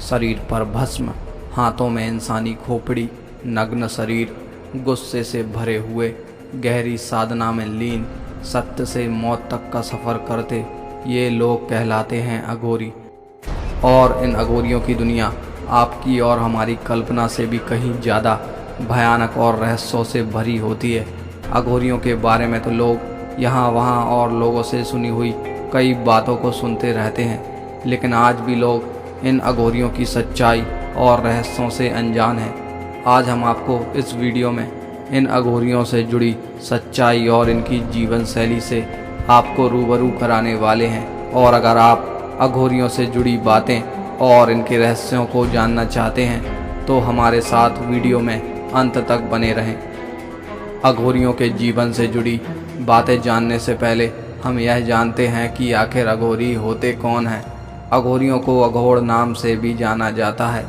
शरीर पर भस्म, हाथों में इंसानी खोपड़ी, नग्न शरीर, गुस्से से भरे हुए, गहरी साधना में लीन, सत्य से मौत तक का सफ़र करते ये लोग कहलाते हैं अघोरी। और इन अघोरियों की दुनिया आपकी और हमारी कल्पना से भी कहीं ज़्यादा भयानक और रहस्यों से भरी होती है। अघोरियों के बारे में तो लोग यहाँ वहाँ और लोगों से सुनी हुई कई बातों को सुनते रहते हैं, लेकिन आज भी लोग इन अघोरियों की सच्चाई और रहस्यों से अनजान हैं। आज हम आपको इस वीडियो में इन अघोरियों से जुड़ी सच्चाई और इनकी जीवन शैली से आपको रूबरू कराने वाले हैं। और अगर आप अघोरियों से जुड़ी बातें और इनके रहस्यों को जानना चाहते हैं तो हमारे साथ वीडियो में अंत तक बने रहें। अघोरियों के जीवन से जुड़ी बातें जानने से पहले हम यह जानते हैं कि आखिर अघोरी होते कौन हैं। अघोरियों को अघोर नाम से भी जाना जाता है।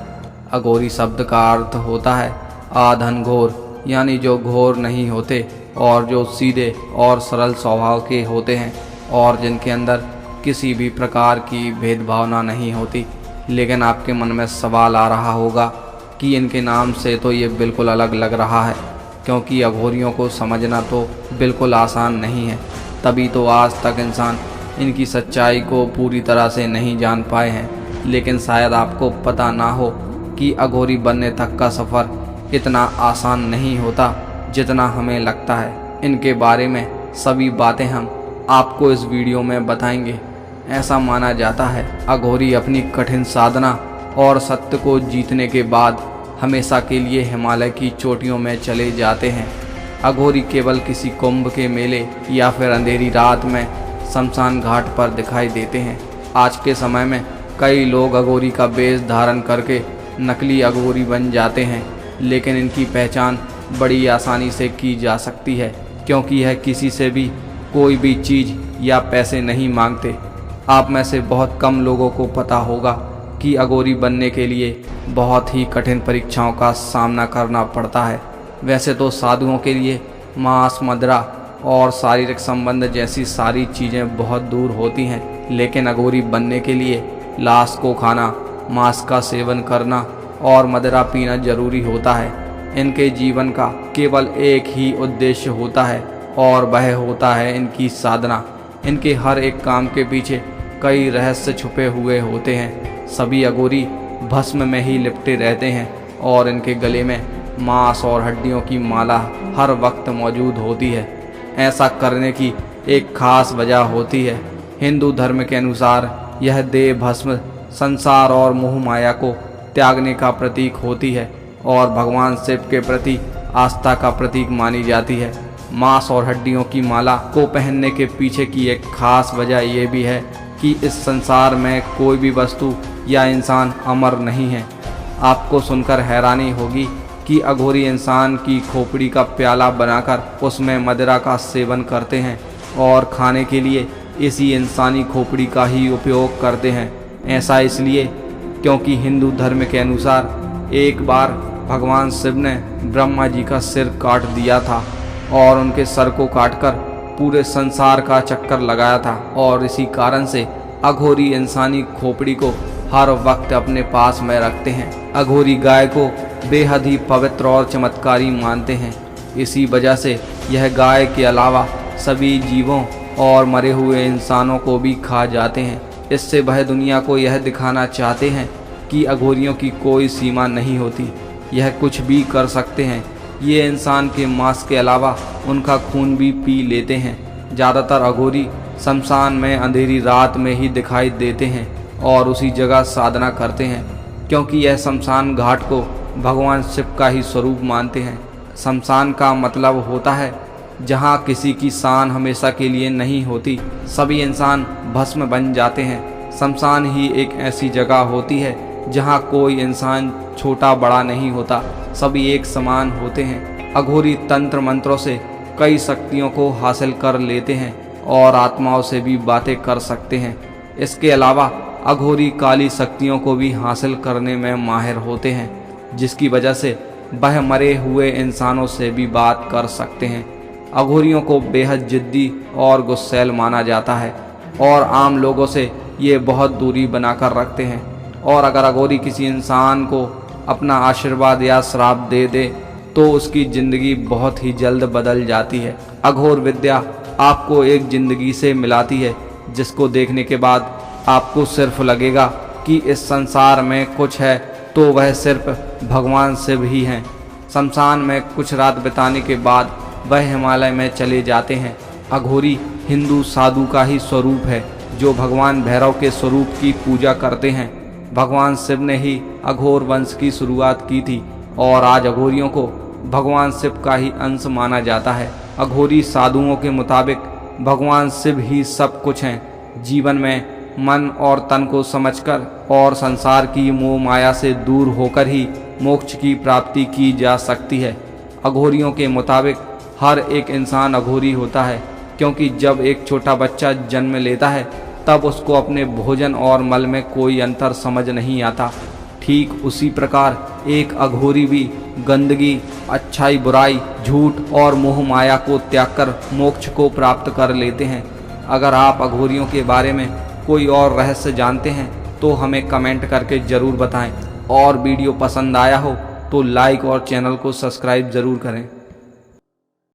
अघोरी शब्द का अर्थ होता है अधनघोर, यानी जो घोर नहीं होते और जो सीधे और सरल स्वभाव के होते हैं और जिनके अंदर किसी भी प्रकार की भेदभावना नहीं होती। लेकिन आपके मन में सवाल आ रहा होगा कि इनके नाम से तो ये बिल्कुल अलग लग रहा है, क्योंकि अघोरियों को समझना तो बिल्कुल आसान नहीं है। तभी तो आज तक इंसान इनकी सच्चाई को पूरी तरह से नहीं जान पाए हैं। लेकिन शायद आपको पता ना हो कि अघोरी बनने तक का सफ़र इतना आसान नहीं होता जितना हमें लगता है। इनके बारे में सभी बातें हम आपको इस वीडियो में बताएंगे। ऐसा माना जाता है अघोरी अपनी कठिन साधना और सत्य को जीतने के बाद हमेशा के लिए हिमालय की चोटियों में चले जाते हैं। अघोरी केवल किसी कुंभ के मेले या फिर अंधेरी रात में शमशान घाट पर दिखाई देते हैं। आज के समय में कई लोग अघोरी का वेश धारण करके नकली अघोरी बन जाते हैं, लेकिन इनकी पहचान बड़ी आसानी से की जा सकती है, क्योंकि यह किसी से भी कोई भी चीज़ या पैसे नहीं मांगते। आप में से बहुत कम लोगों को पता होगा कि अघोरी बनने के लिए बहुत ही कठिन परीक्षाओं का सामना करना पड़ता है। वैसे तो साधुओं के लिए मांस, मदिरा और शारीरिक संबंध जैसी सारी चीज़ें बहुत दूर होती हैं, लेकिन अघोरी बनने के लिए लाश को खाना, मांस का सेवन करना और मदिरा पीना जरूरी होता है। इनके जीवन का केवल एक ही उद्देश्य होता है और वह होता है इनकी साधना। इनके हर एक काम के पीछे कई रहस्य छुपे हुए होते हैं। सभी अघोरी भस्म में ही लिपटे रहते हैं और इनके गले में मांस और हड्डियों की माला हर वक्त मौजूद होती है। ऐसा करने की एक खास वजह होती है। हिंदू धर्म के अनुसार यह देह भस्म संसार और मोह माया को त्यागने का प्रतीक होती है और भगवान शिव के प्रति आस्था का प्रतीक मानी जाती है। मांस और हड्डियों की माला को पहनने के पीछे की एक खास वजह यह भी है कि इस संसार में कोई भी वस्तु या इंसान अमर नहीं है। आपको सुनकर हैरानी होगी कि अघोरी इंसान की खोपड़ी का प्याला बनाकर उसमें मदिरा का सेवन करते हैं और खाने के लिए इसी इंसानी खोपड़ी का ही उपयोग करते हैं। ऐसा इसलिए क्योंकि हिंदू धर्म के अनुसार एक बार भगवान शिव ने ब्रह्मा जी का सिर काट दिया था और उनके सर को काटकर पूरे संसार का चक्कर लगाया था, और इसी कारण से अघोरी इंसानी खोपड़ी को हर वक्त अपने पास में रखते हैं। अघोरी गाय को बेहद ही पवित्र और चमत्कारी मानते हैं। इसी वजह से यह गाय के अलावा सभी जीवों और मरे हुए इंसानों को भी खा जाते हैं। इससे वह दुनिया को यह दिखाना चाहते हैं कि अघोरियों की कोई सीमा नहीं होती, यह कुछ भी कर सकते हैं। ये इंसान के मांस के अलावा उनका खून भी पी लेते हैं। ज़्यादातर अघोरी शमशान में अंधेरी रात में ही दिखाई देते हैं और उसी जगह साधना करते हैं, क्योंकि यह शमशान घाट को भगवान शिव का ही स्वरूप मानते हैं। शमशान का मतलब होता है जहाँ किसी की शान हमेशा के लिए नहीं होती, सभी इंसान भस्म बन जाते हैं। शमशान ही एक ऐसी जगह होती है जहाँ कोई इंसान छोटा बड़ा नहीं होता, सभी एक समान होते हैं। अघोरी तंत्र मंत्रों से कई शक्तियों को हासिल कर लेते हैं और आत्माओं से भी बातें कर सकते हैं। इसके अलावा अघोरी काली शक्तियों को भी हासिल करने में माहिर होते हैं, जिसकी वजह से वह मरे हुए इंसानों से भी बात कर सकते हैं। अघोरियों को बेहद जिद्दी और गुस्सैल माना जाता है और आम लोगों से ये बहुत दूरी बनाकर रखते हैं। और अगर अघोरी किसी इंसान को अपना आशीर्वाद या श्राप दे दे तो उसकी जिंदगी बहुत ही जल्द बदल जाती है। अघोर विद्या आपको एक जिंदगी से मिलाती है जिसको देखने के बाद आपको सिर्फ लगेगा कि इस संसार में कुछ है तो वह सिर्फ भगवान शिव ही हैं। शमशान में कुछ रात बिताने के बाद वह हिमालय में चले जाते हैं। अघोरी हिंदू साधु का ही स्वरूप है जो भगवान भैरव के स्वरूप की पूजा करते हैं। भगवान शिव ने ही अघोर वंश की शुरुआत की थी और आज अघोरियों को भगवान शिव का ही अंश माना जाता है। अघोरी साधुओं के मुताबिक भगवान शिव ही सब कुछ हैं। जीवन में मन और तन को समझकर और संसार की मोह माया से दूर होकर ही मोक्ष की प्राप्ति की जा सकती है। अघोरियों के मुताबिक हर एक इंसान अघोरी होता है क्योंकि जब एक छोटा बच्चा जन्म लेता है तब उसको अपने भोजन और मल में कोई अंतर समझ नहीं आता। ठीक उसी प्रकार एक अघोरी भी गंदगी, अच्छाई बुराई, झूठ और मोह माया को त्याग कर मोक्ष को प्राप्त कर लेते हैं। अगर आप अघोरियों के बारे में कोई और रहस्य जानते हैं तो हमें कमेंट करके ज़रूर बताएं और वीडियो पसंद आया हो तो लाइक और चैनल को सब्सक्राइब ज़रूर करें।